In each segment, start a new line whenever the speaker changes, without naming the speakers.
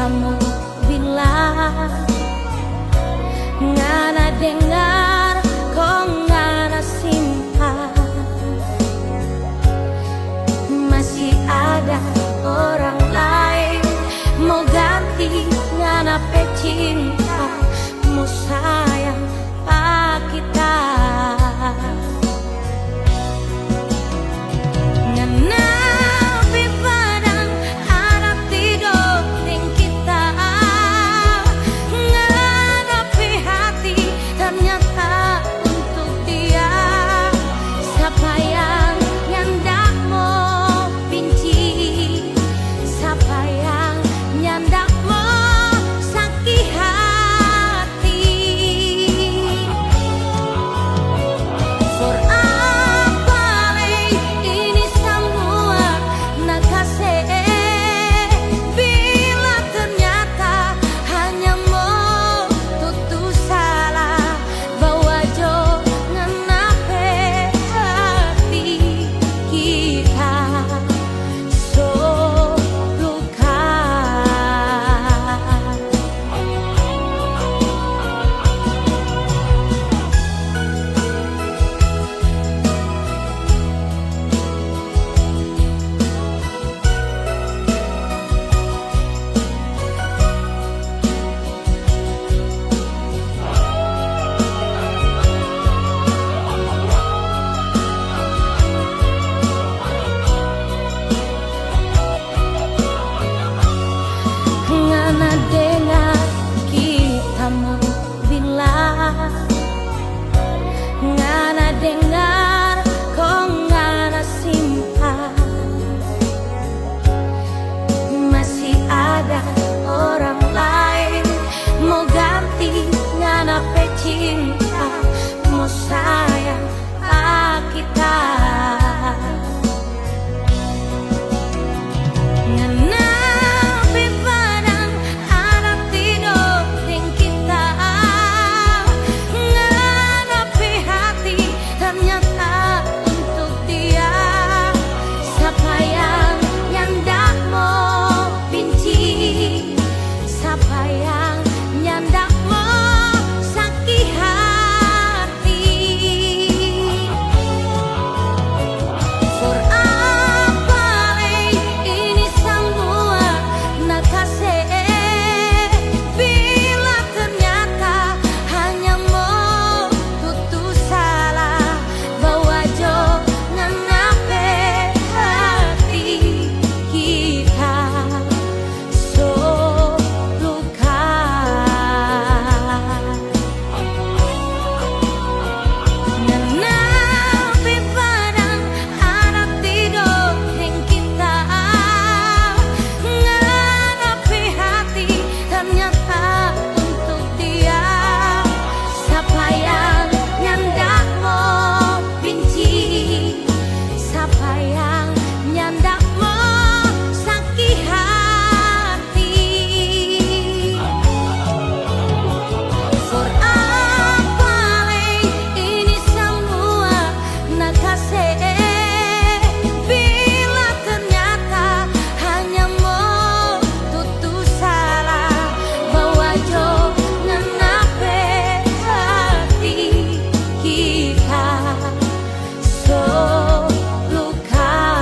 kamu bilang ngana dengar kok ngana simpan, masih ada orang lain mau ganti ngana pe cinta mau sayang pak kita. Ngana pi padang ada tiga ting kita, ngana pi hati ternyata untuk dia. Siapa yang ndak mau benci, siapa yang ndak mau sakit hati. For apa ini semua nak kasih, bila ternyata hanya mau tutup salah bawa jo ngenape hati kita so luka. Ngana dengar kita mau bilang, ngana dengar kok ngana simpan, masih ada orang lain mau ganti ngana pe cinta mau sayang kita. Ngana pi padang ada tiga ting kita, ngana pi hati ternyata untuk dia. Siapa yang ndak mau benci, siapa yang ndak mau sakit hati. For apa ini semua nak kasih, bila ternyata hanya mau tutup salah bawa jo ngenape hati kita so luka. Ngana pi padang ada tiga ting kita, ngana pi hati ternyata untuk dia. Siapa yang ndak mau benci, siapa yang ndak mau sakit hati. For apa ini semua nak kasih, bila ternyata hanya mau tutup salah bawa jo ngenape hati kita so luka.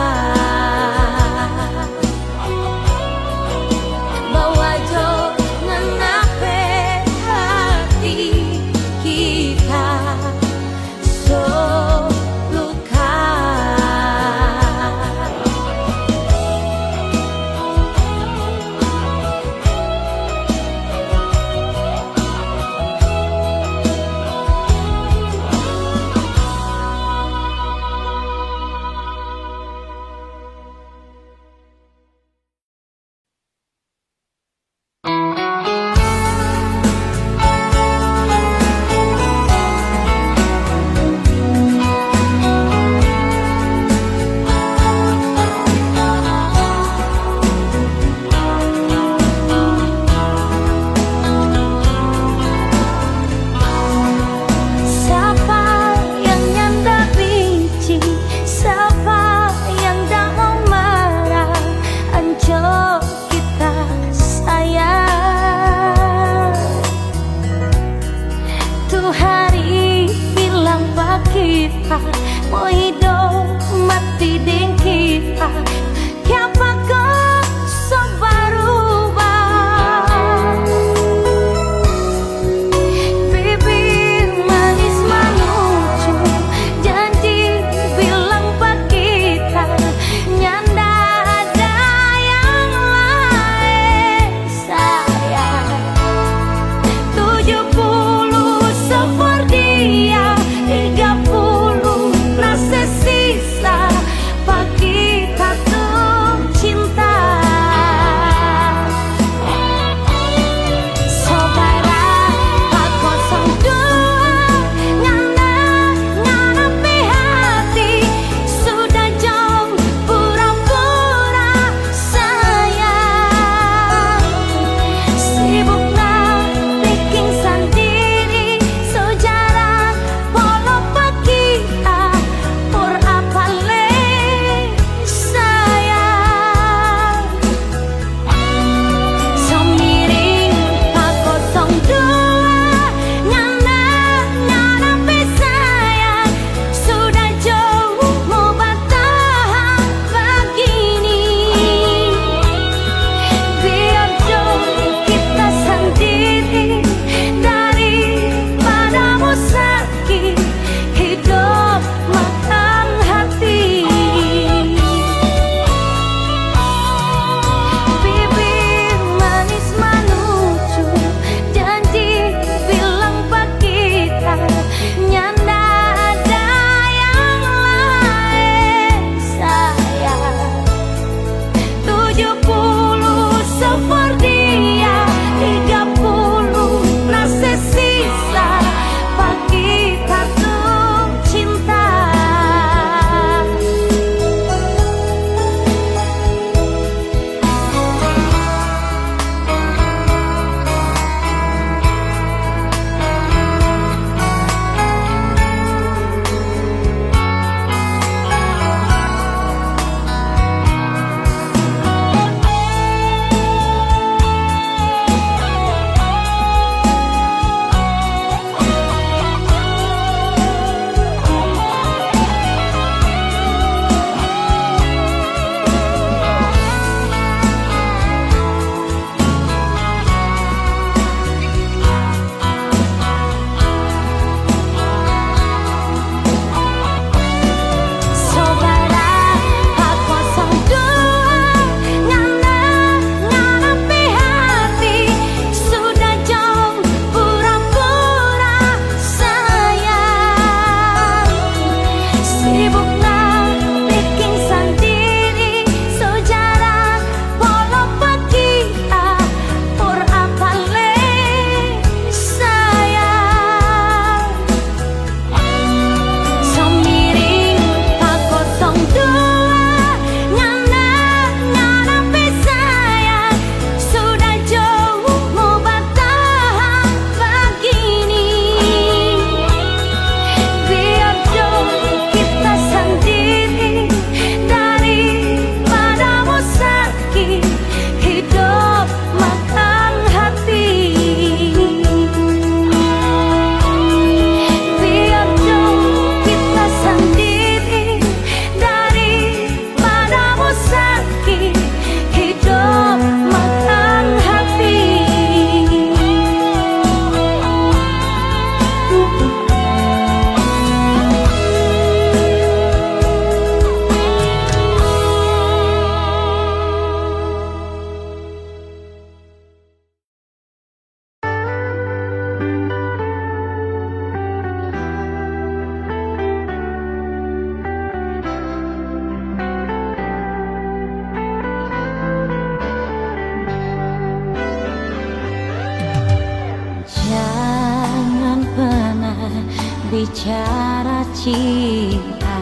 bicara cinta,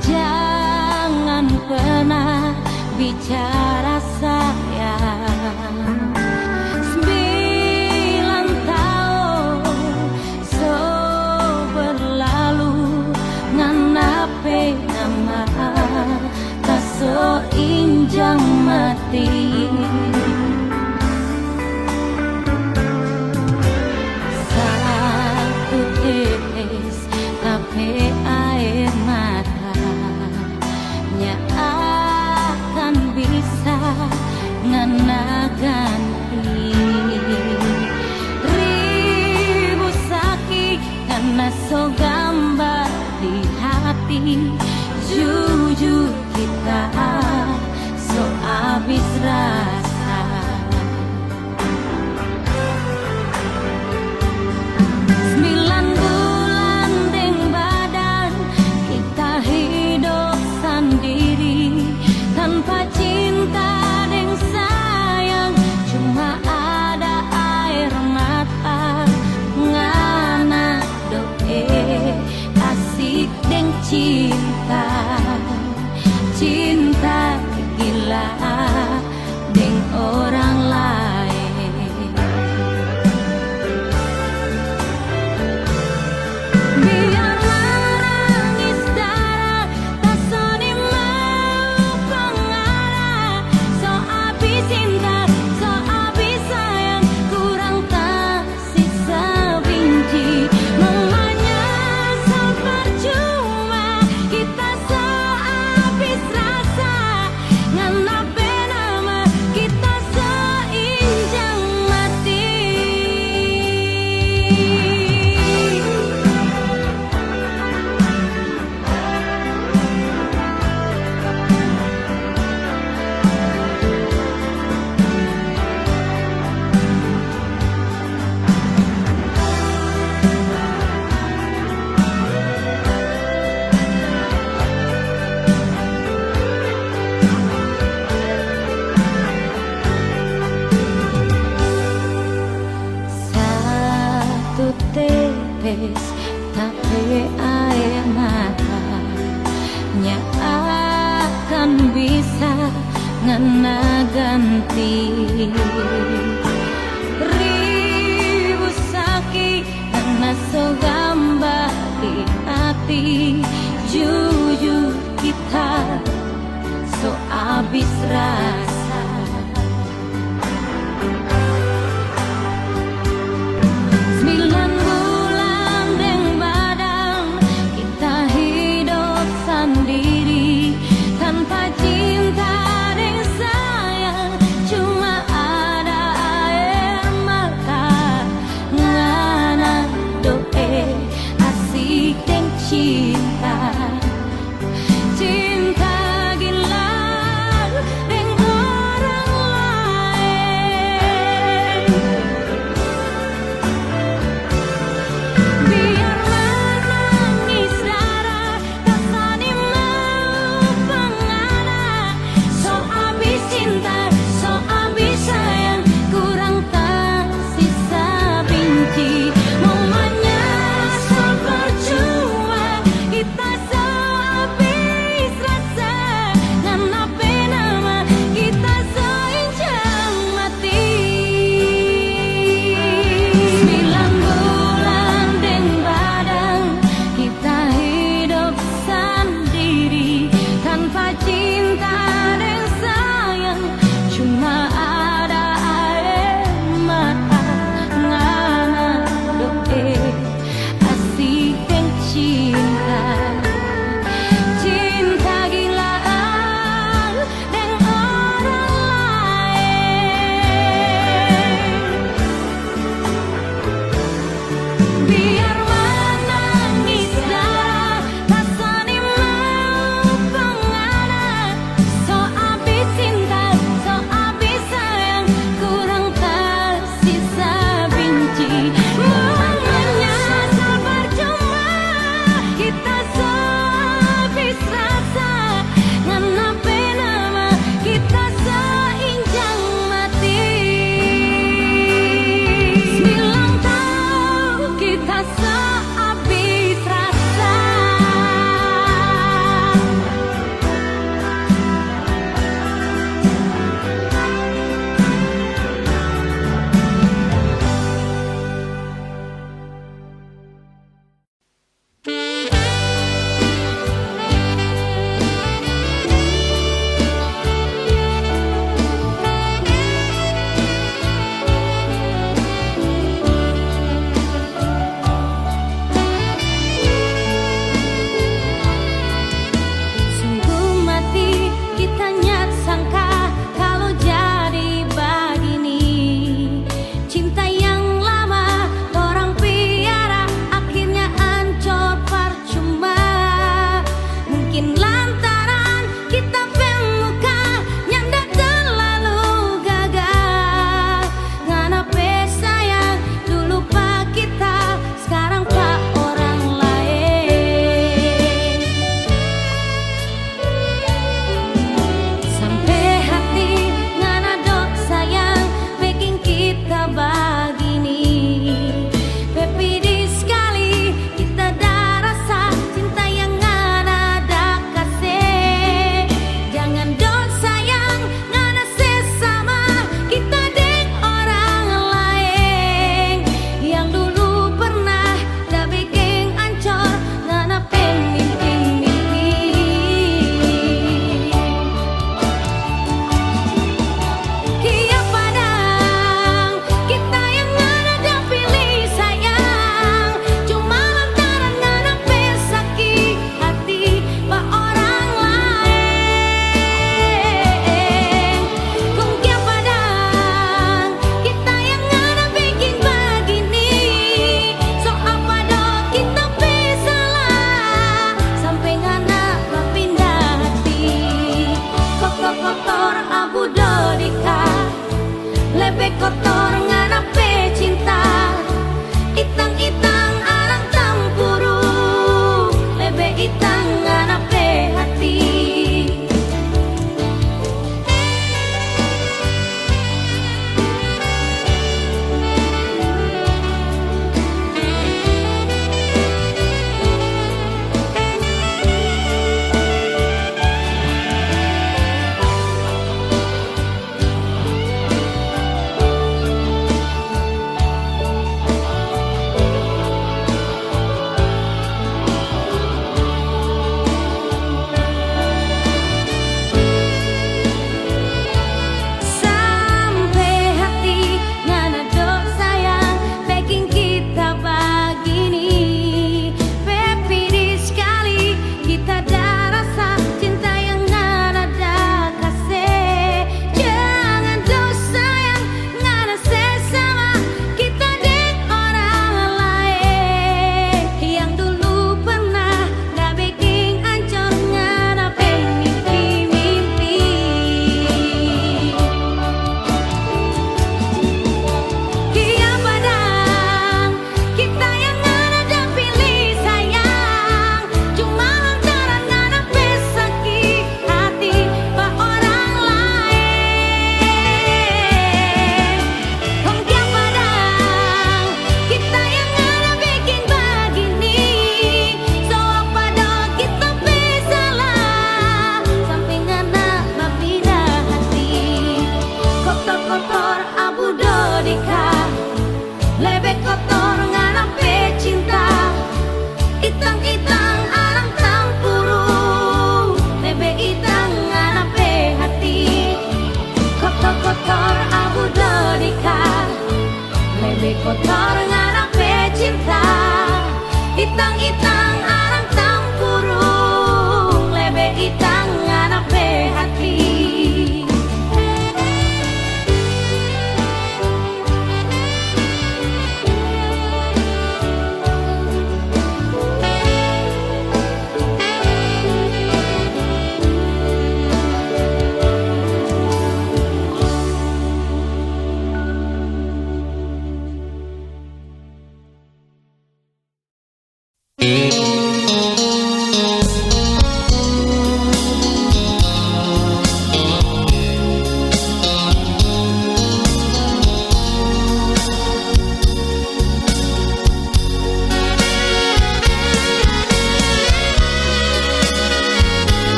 jangan pernah bicara sayang. 9 tahun so berlalu nganape nama tak so injang mati. Tapi air mati. Jujur kita so habis rasa. 9 bulan deng badan kita hidup sendiri, tanpa cinta deng sayang, cuma ada air mata. Ngana doe asik deng cinta, cinta gila deng orang lain. Biar menangis darah tak soni mau pengarah. So habis cinta, so habis sayang, kurang tak sisa benci. Mamanya so percuma, kita so habis rasa. Nganape nama kita so injang mati. Satu tetes tapi air mata nya akan bisa ngena ganti ribu sakit karena so gambar di hati. Jujur kita so habis rasa. 9 bulan deng badan kita hidup sendiri, tanpa cinta deng sayang, cuma ada air mata. Ngana doe asik deng cinta, cinta gila deng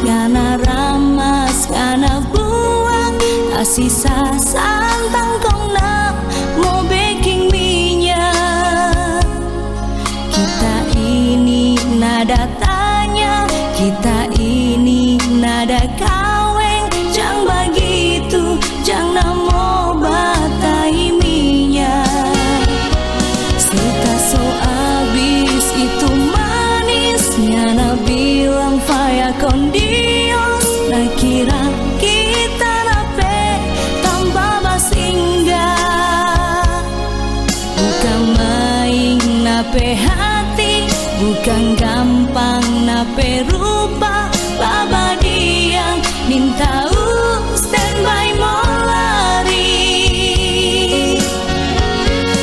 ngana ramas ngana buang sisa santang kong na mau baking minyak. Kita ini nada tanya, kita ini nada kaweng, jang begitu jang namo batai minyak. Sita so abis itu manisnya na bilang faya kondios, na kira kita nape tanpa basingga. Bukan main nape hati, bukan gampang nape rupa. Baba diang nintau standby mau lari.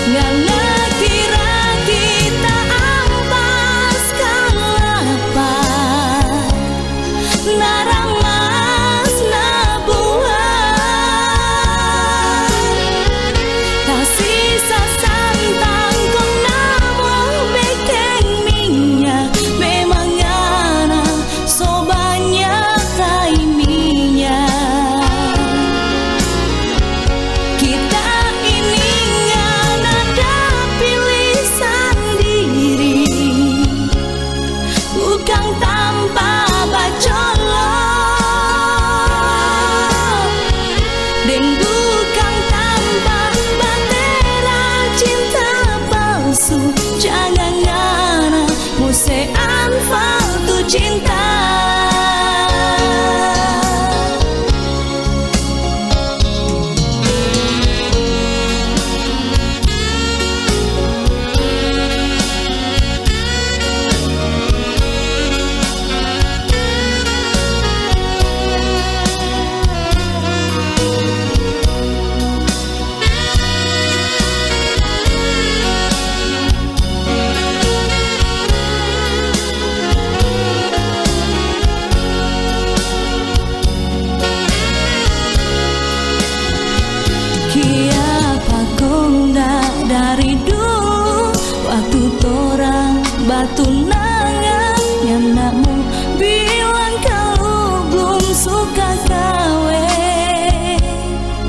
Ngana kira kita ampas kalapa, naramas nabuang. Tak sisa santang kong namo bekeng minyak. Memang ngana so banyak tai minyak. Kita ini ngana ada pilih sendiri, bukan tanpa bacolok, dan bukan tanpa batera cinta palsu. Jangan ngana musean faltu cinta. Kiapa konda dari dulu, waktu torang batu nangan, yang namu bilang kau belum suka kawe.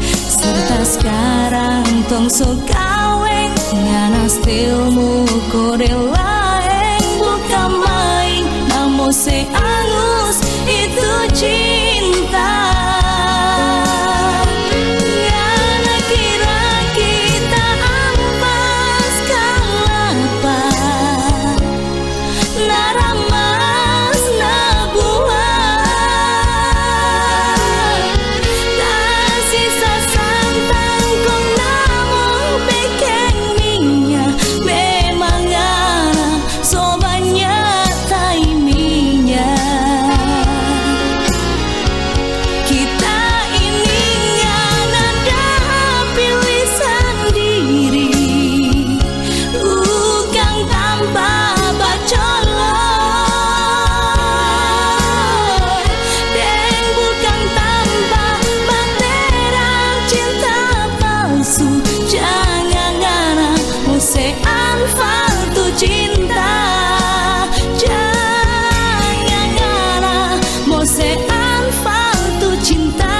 Serta sekarang tong so kawe, ngana stilmu kode laeng. Bukan main, namo se angus itu cinta. Ngana kira kita ampas kalapa, naramas nabuang. Tak sisa santang kong namo bekeng minyak. Memang ngana so banyak tai minyak. Kita ini ngana ada pilih sendiri, bukan tanpa bacolok, dan bukan tanpa batera cinta palsu. Jangan ngana musean faltu cinta. Jangan ngana musean faltu cinta.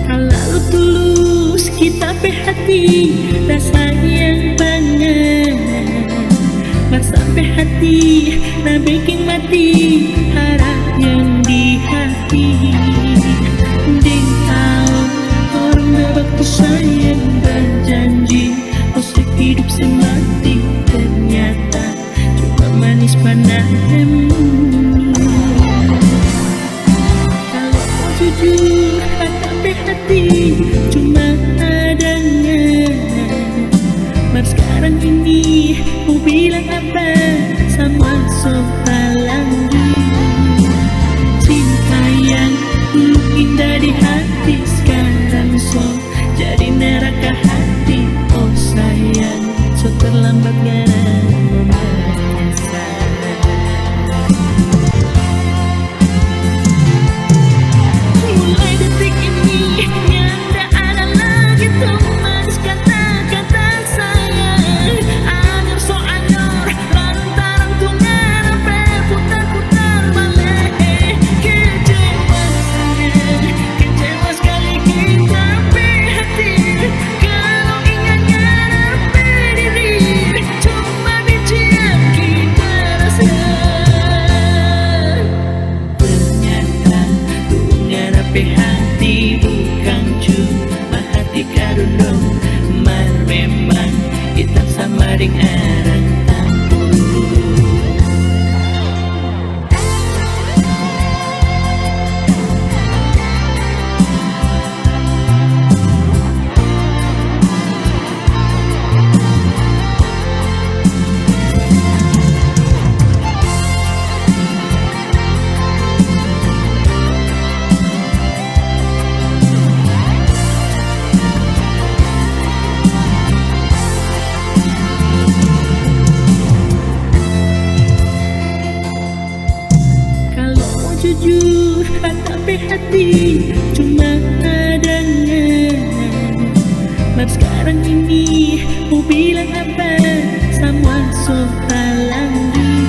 Kalau tulus kita hati, rasa yang banget. Masa hati, na bikin mati harap yang di hati. Ding tahu orang berbakti sayang dan janji, kau hidup semati ternyata cuma manis pandangmu. Kalau mau jujur tapi hati cuma adanya. Mar sekarang ini mau bilang apa sama sopalangi. Cinta yang dulu indah di hati sekarang so jadi neraka hati. Oh sayang, so terlambat karena menyesal. Mulai detik ini nyanda ada lagi tumas kata-kata sayang. Anyar so anyar lantaran tungan sampai putar-putar balik. Kecewa sekali kita hati. Kalau ingatnya dapat diri cuma biji yang kita rasa. Ternyata tungan sampai hati bukan cuma hati karundong. Mar memang hitam sama dengan arang tampur. Kalau mau jujur tapi hati cuma adanya. Mar sekarang ini mau bilang apa sama sopalangi.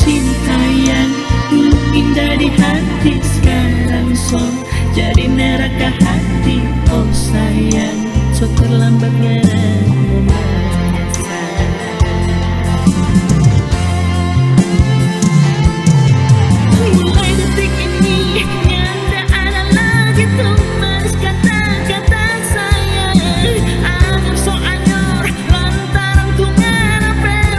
Cinta yang dulu indah di hati sekarang so jadi neraka hati. Oh sayang, so terlambat karena menyesal. Mulai detik ini nyanda ada lagi tumas kata-kata sayang. Anyar so anyar lantaran tungan sampai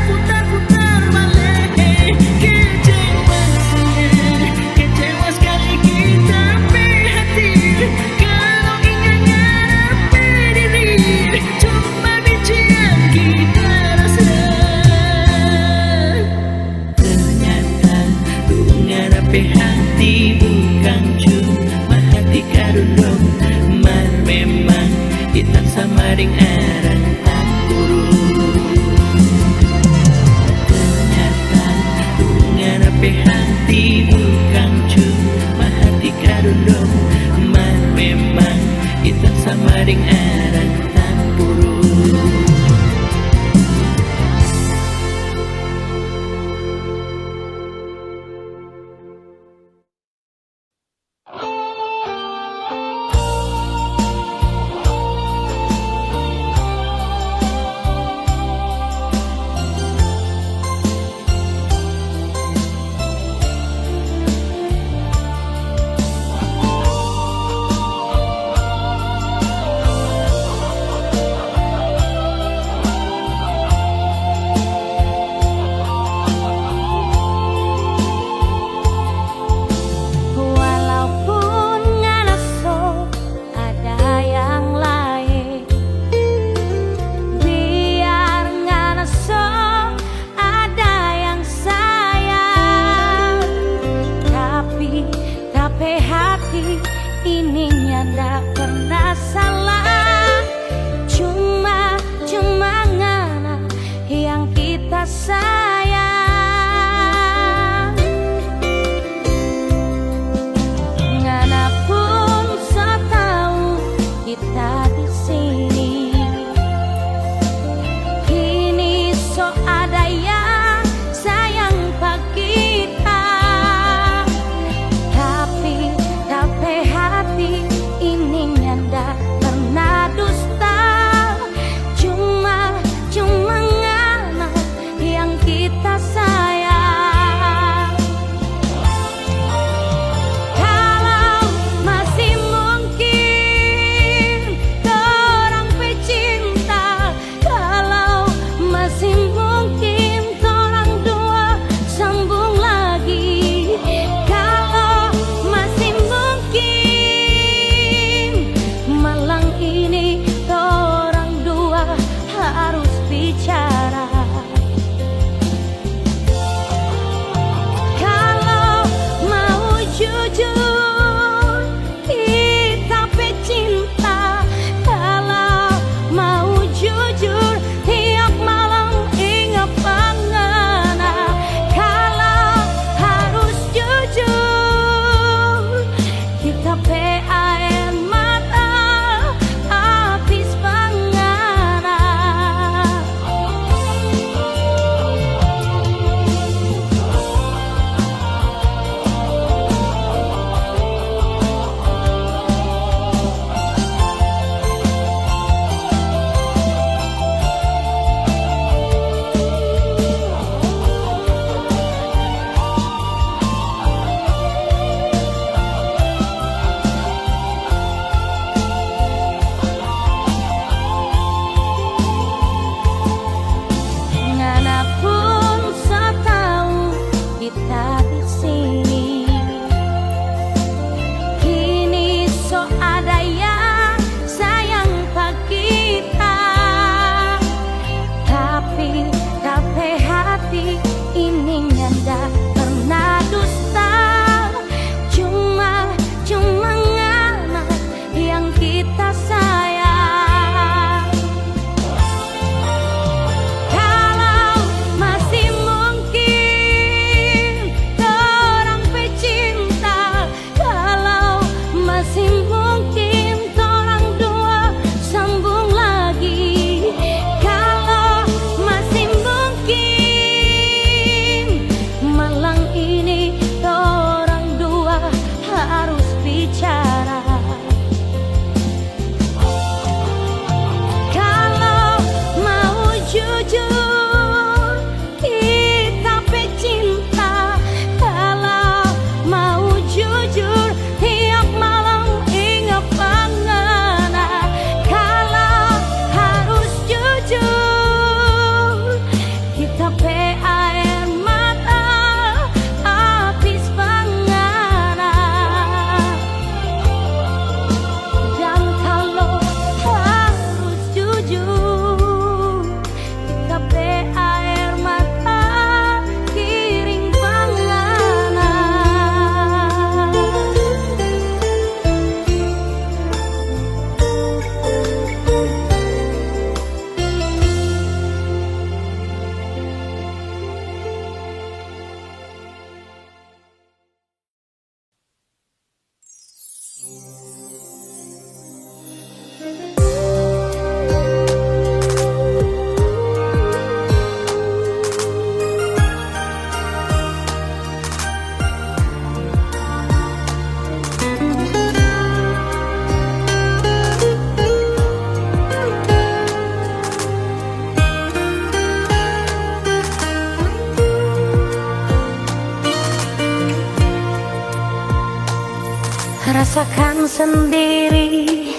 rasakan sendiri,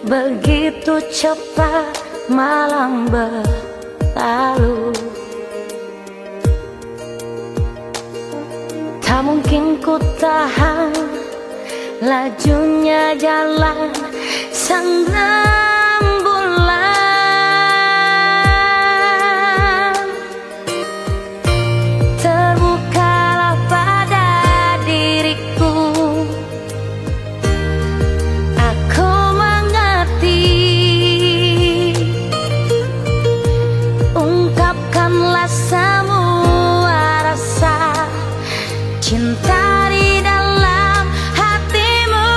begitu cepat malam berlalu. Tak mungkin ku tahan lajunya jalan sang rembulan. Terbukalah pada diriku, aku mengerti. Ungkapkanlah semua rasa cinta di dalam hatimu.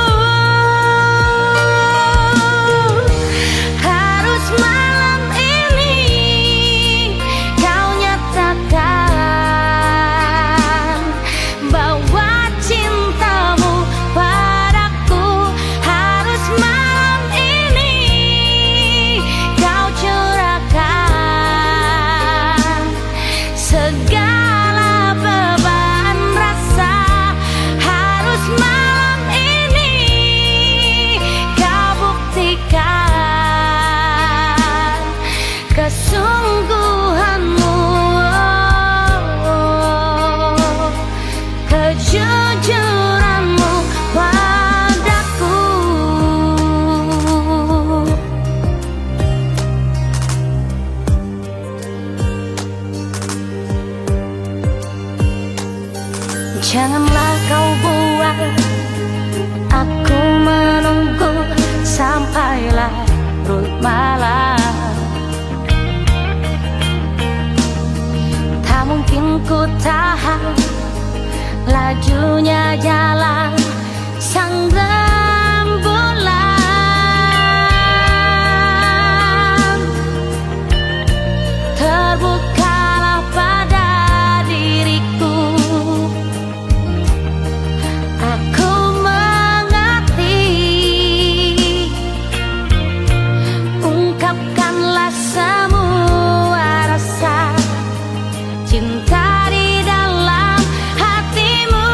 Harus malam ini kau nyatakan bahwa cintamu padaku. Harus malam ini kau curahkan segala beban rasa. Harus malam ini kau buktikan kesungguhanmu, kejujuranmu padaku. Janganlah kau buat aku menunggu sampai larut malam. Tak mungkin ku tahan lajunya jalan sang rembulan. Terbukalah pada diriku, aku mengerti. Ungkapkanlah semua rasa cinta di dalam hatimu.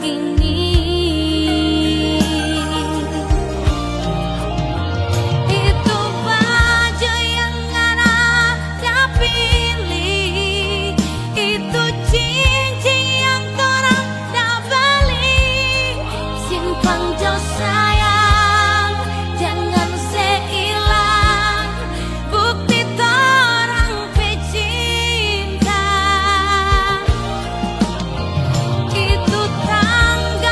gini. Itu baju yang ada pilih, itu cincin yang torang dah beli. Simpan jo sayang, jangan seilang bukti torang pe cinta. Itu tanggal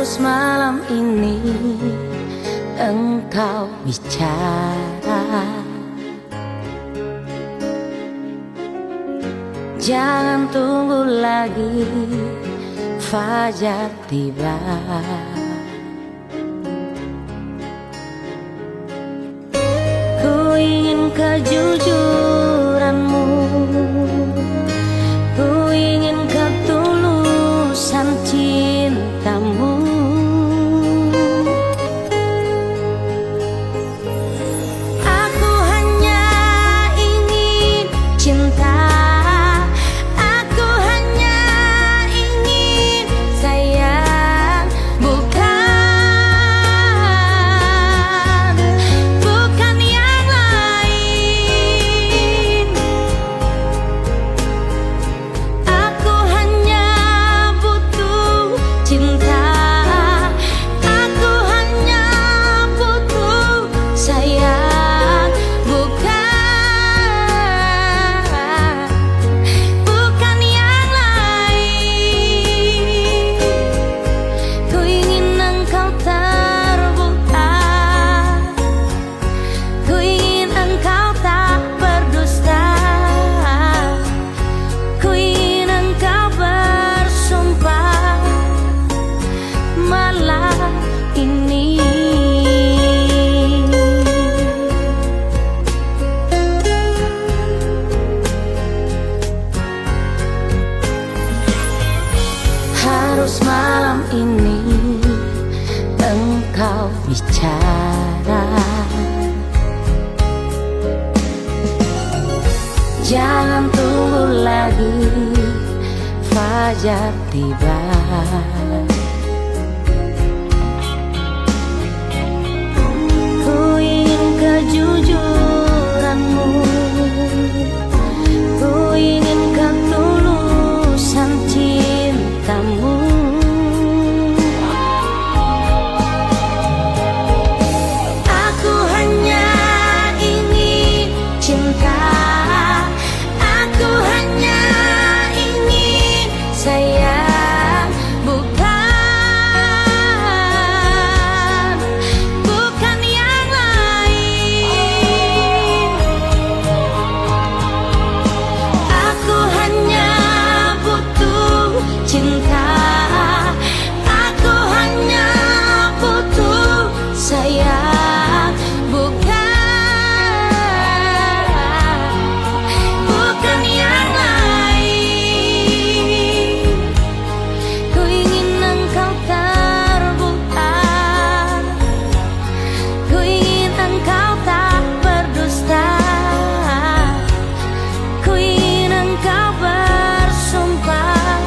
Harus malam ini engkau bicara, jangan tunggu lagi fajar tiba. Ku ingin kejujuranmu, ku ingin ketulusan cintamu. Aku hanya ingin cinta, aku hanya ingin sayang, bukan yang lain. Aku hanya butuh cinta, aku hanya butuh sayang, bukan yang lain. Ku ingin engkau terbuka, ku ingin engkau tak berdusta, ku ingin engkau bersumpah malam ini. Harus malam ini engkau bicara, jangan tunggu lagi fajar tiba. Ku ingin kejujuranmu, ku ingin ketulusan cintamu. Aku hanya ingin cinta, aku hanya ingin sayang, bukan yang lain. Aku hanya butuh cinta, aku hanya butuh sayang, bukan yang lain. Ku ingin engkau terbuka, ku ingin engkau tak berdusta, ku ingin engkau bersumpah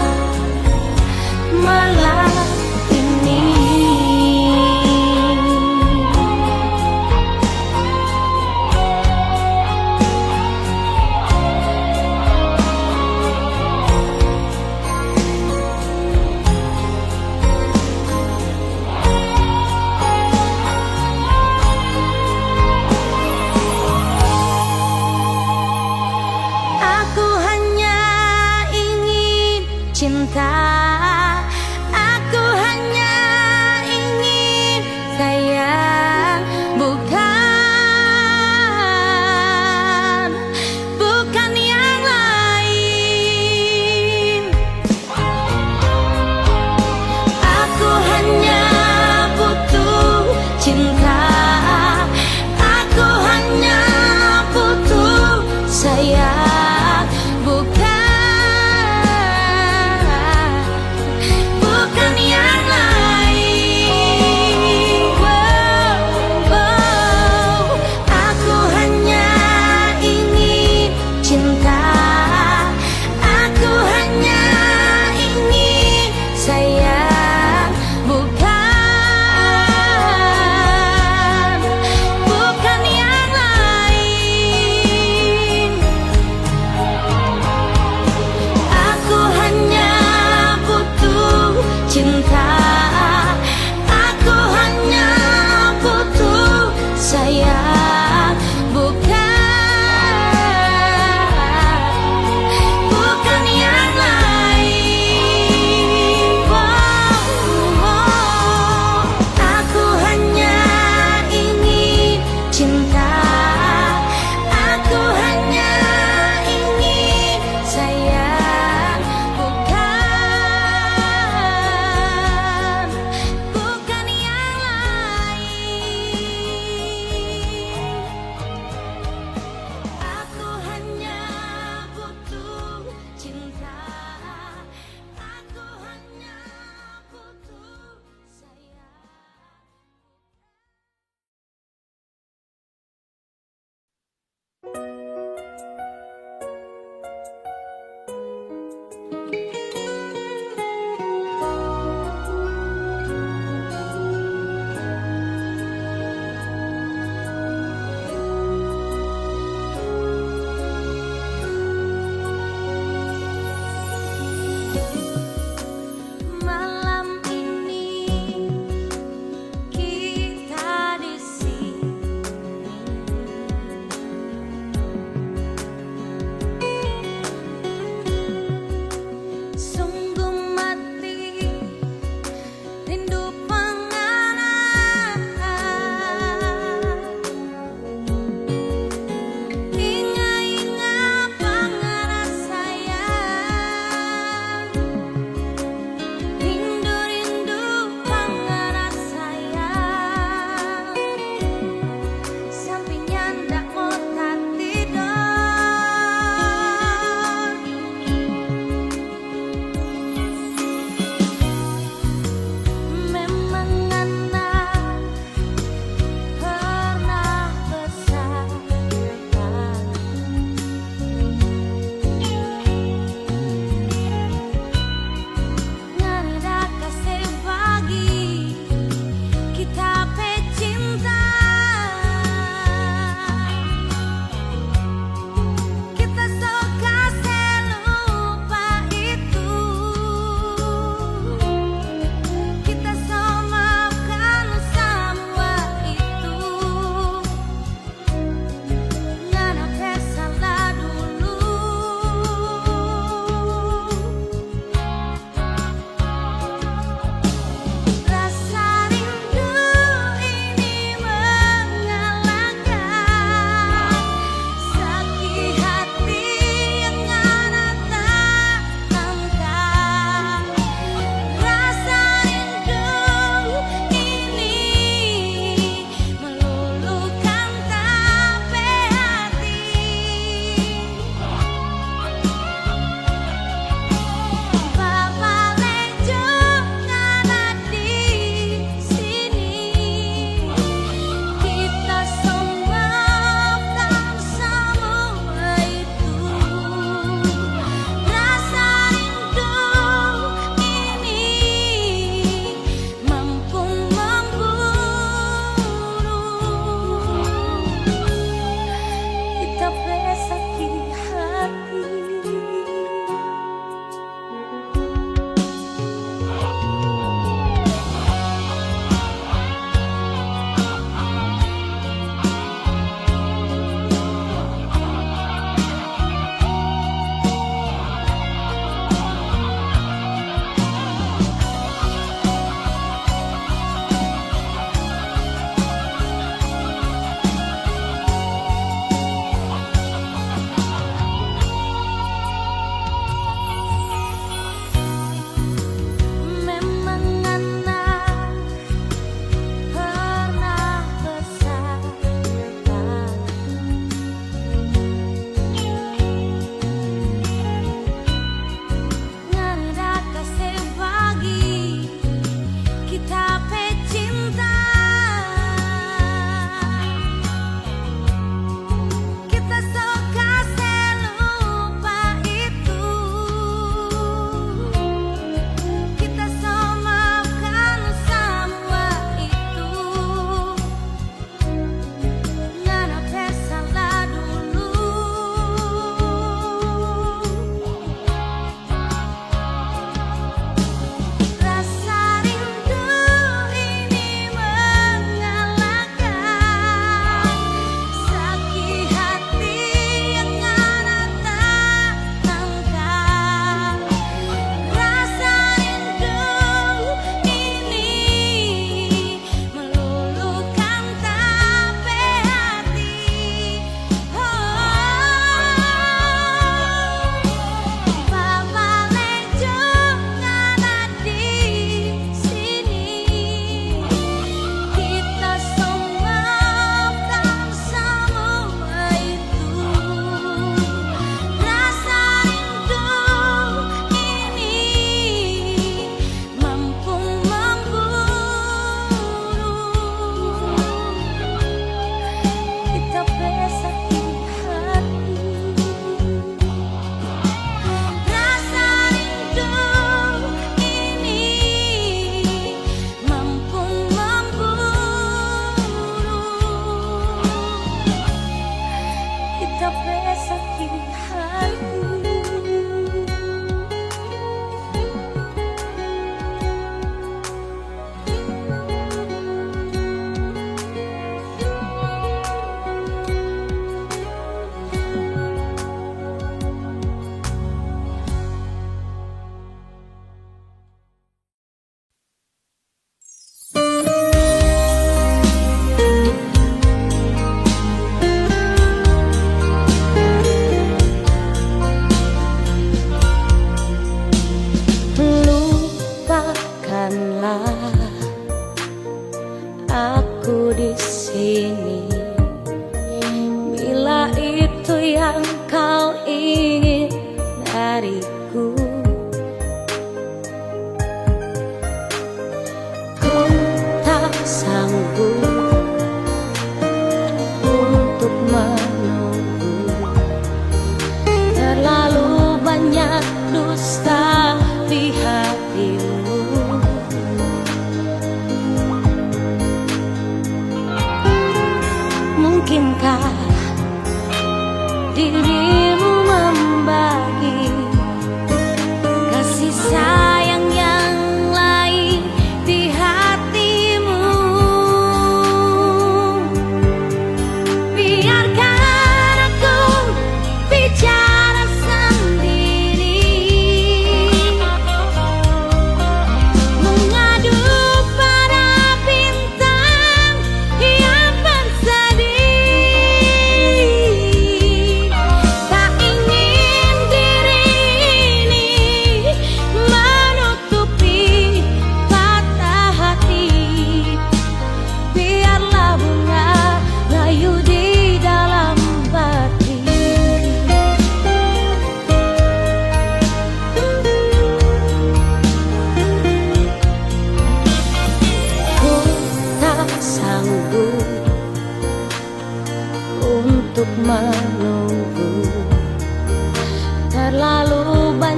malam ini. Aku hanya ingin cinta, aku hanya ingin sayang, bukan yang lain. Aku hanya butuh cinta, aku hanya butuh sayang,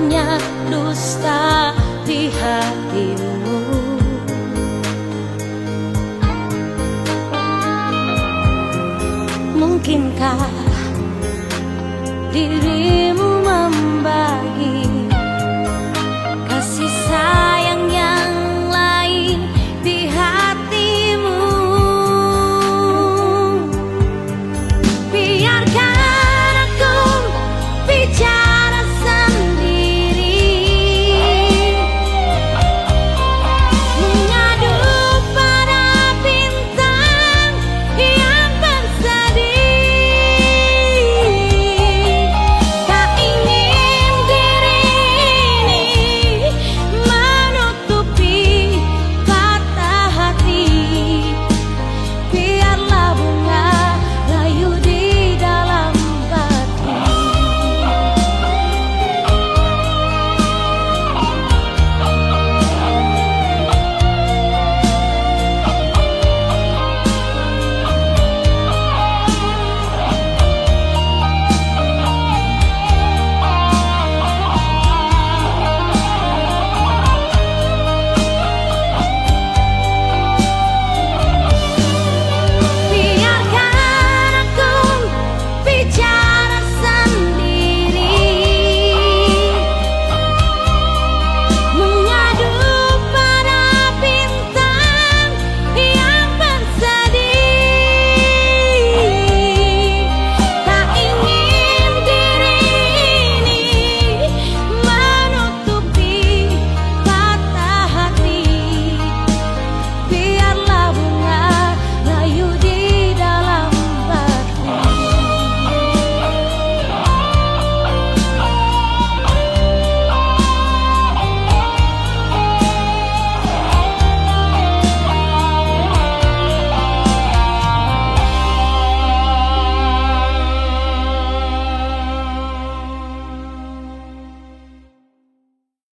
banyak dusta di hatimu. Mungkinkah diri